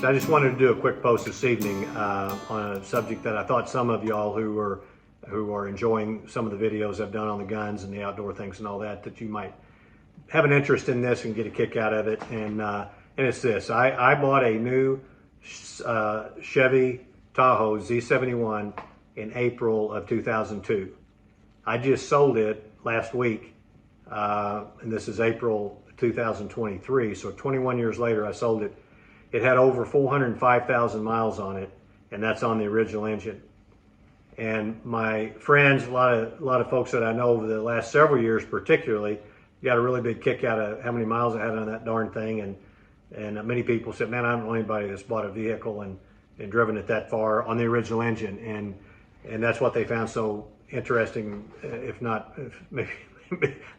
So I just wanted to do a quick post this evening on a subject that I thought some of y'all who are enjoying some of the videos I've done on the guns and the outdoor things and all that, that you might have an interest in this and get a kick out of it. And it's this. I bought a new Chevy Tahoe Z71 in April of 2002. I just sold it last week, and this is April 2023, so 21 years later I sold it. It had over 405,000 miles on it, and that's on the original engine. And my friends, a lot of folks that I know over the last several years particularly, got a really big kick out of how many miles I had on that darn thing. And many people said, man, I don't know anybody that's bought a vehicle and driven it that far on the original engine. And that's what they found so interesting, if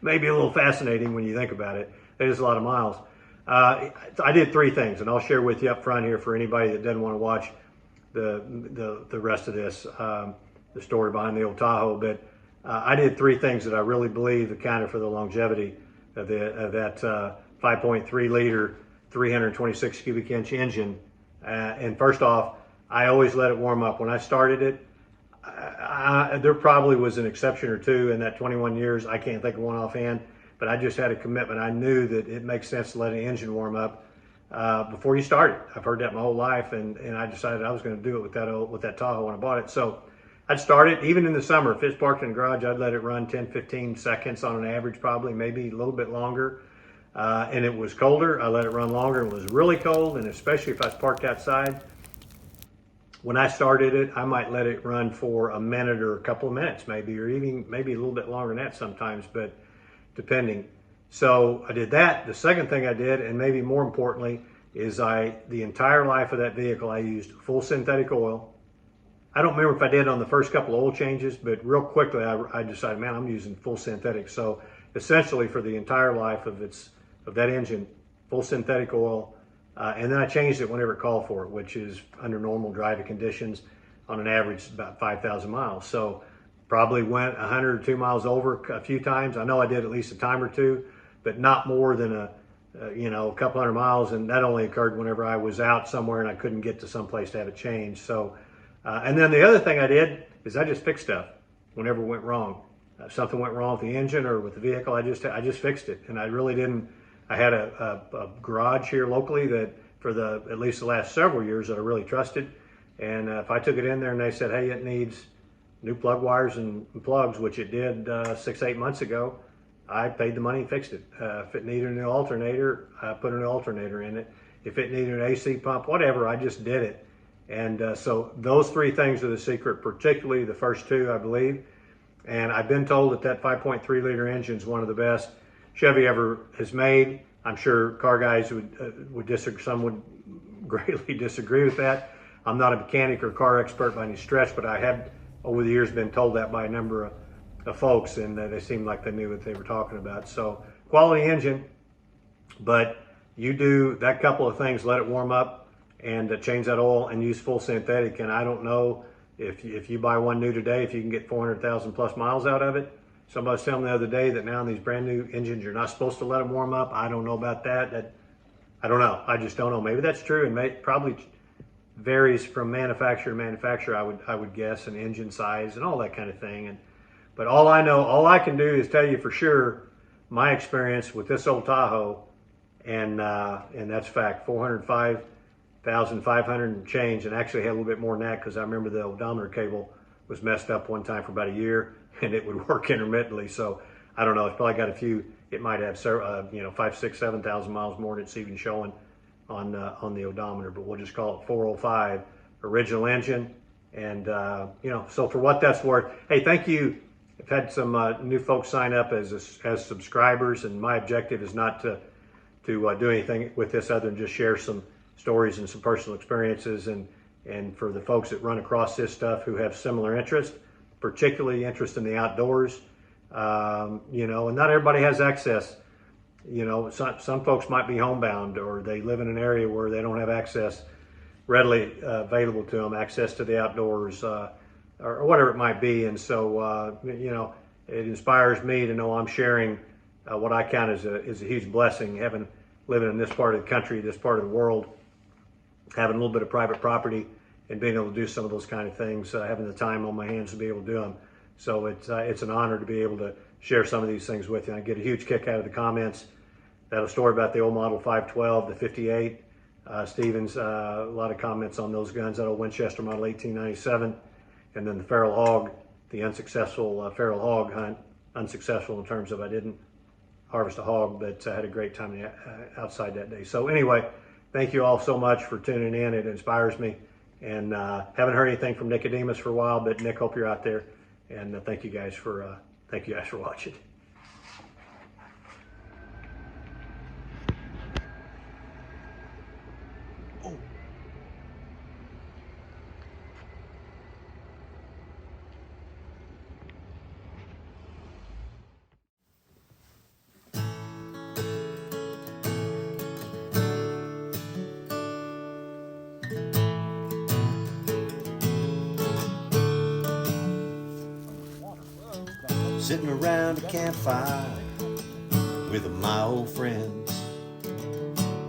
maybe a little fascinating when you think about it. It is a lot of miles. I did three things, and I'll share with you up front here for anybody that doesn't want to watch the rest of this, the story behind the old Tahoe. But I did three things that I really believe accounted for the longevity of that 5.3 liter, 326 cubic inch engine. And first off, I always let it warm up. When I started it, there probably was an exception or two in that 21 years. I can't think of one offhand, but I just had a commitment. I knew that it makes sense to let an engine warm up before you start it. I've heard that my whole life, and I decided I was going to do it with that Tahoe when I bought it. So I'd start it, even in the summer. If it's parked in the garage, I'd let it run 10, 15 seconds on an average, probably, maybe a little bit longer. And it was colder, I let it run longer. It was really cold, and especially if I was parked outside, when I started it, I might let it run for a minute or a couple of minutes, maybe, or even maybe a little bit longer than that sometimes, but depending. So I did that. The second thing I did, and maybe more importantly, is the entire life of that vehicle, I used full synthetic oil. I don't remember if I did on the first couple of oil changes, but real quickly I decided, man, I'm using full synthetic. So essentially for the entire life of that engine, full synthetic oil. And then I changed it whenever it called for it, which is under normal driving conditions on an average about 5,000 miles. So probably went 100 or 2 miles over a few times. I know I did at least a time or two, but not more than a couple hundred miles. And that only occurred whenever I was out somewhere and I couldn't get to some place to have it changed. So, and then the other thing I did is I just fixed stuff whenever it went wrong. If something went wrong with the engine or with the vehicle, I just fixed it. And I really didn't. I had a garage here locally that for at least the last several years that I really trusted. And if I took it in there and they said, hey, it needs new plug wires and plugs, which it did 6-8 months ago, I paid the money and fixed it. If it needed a new alternator, I put a new alternator in it. If it needed an AC pump, whatever, I just did it. And so those three things are the secret, particularly the first two, I believe. And I've been told that 5.3 liter engine is one of the best Chevy ever has made. I'm sure car guys would disagree. Some would greatly disagree with that. I'm not a mechanic or car expert by any stretch, but I have over the years been told that by a number of folks, and they seemed like they knew what they were talking about. So quality engine, but you do that couple of things: let it warm up and change that oil and use full synthetic. And I don't know if you buy one new today, if you can get 400,000 plus miles out of it. Somebody was telling me the other day that now in these brand new engines, you're not supposed to let them warm up. I don't know about that. I don't know. I just don't know. Maybe that's true, and probably varies from manufacturer to manufacturer, I would guess, and engine size and all that kind of thing. But all I can do is tell you for sure my experience with this old Tahoe, and that's fact. 405,500 and change, and actually had a little bit more than that because I remember the odometer cable was messed up one time for about a year, and it would work intermittently. So I don't know. It's probably got a few. It might have 5, 6, 7,000 miles more than it's even showing on the odometer. But we'll just call it 405 original engine. And so for what that's worth, hey, thank you. I've had some new folks sign up as subscribers, and my objective is not to do anything with this other than just share some stories and some personal experiences, and for the folks that run across this stuff who have similar interest, particularly interest in the outdoors, and not everybody has access. Some folks might be homebound, or they live in an area where they don't have access readily available to them, access to the outdoors, or whatever it might be. And so, it inspires me to know I'm sharing what I count as a huge blessing, living in this part of the country, this part of the world, having a little bit of private property and being able to do some of those kind of things, having the time on my hands to be able to do them. So it's an honor to be able to share some of these things with you. I get a huge kick out of the comments. That story about the old model 512, the 58, Stevens, a lot of comments on those guns, that old Winchester model 1897, and then the feral hog, the unsuccessful feral hog hunt, unsuccessful in terms of I didn't harvest a hog, but I had a great time outside that day. So anyway, thank you all so much for tuning in. It inspires me. And haven't heard anything from Nicodemus for a while, but Nick, hope you're out there. And thank you guys for watching. Oh. Sitting around a campfire with my old friends.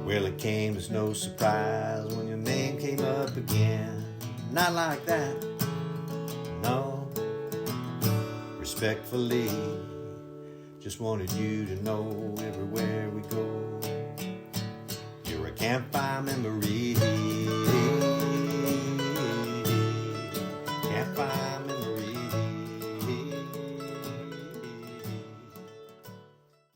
Well, it came as no surprise when your name came up again. Not like that, no. Respectfully, just wanted you to know everywhere we go, you're a campfire memory. Campfire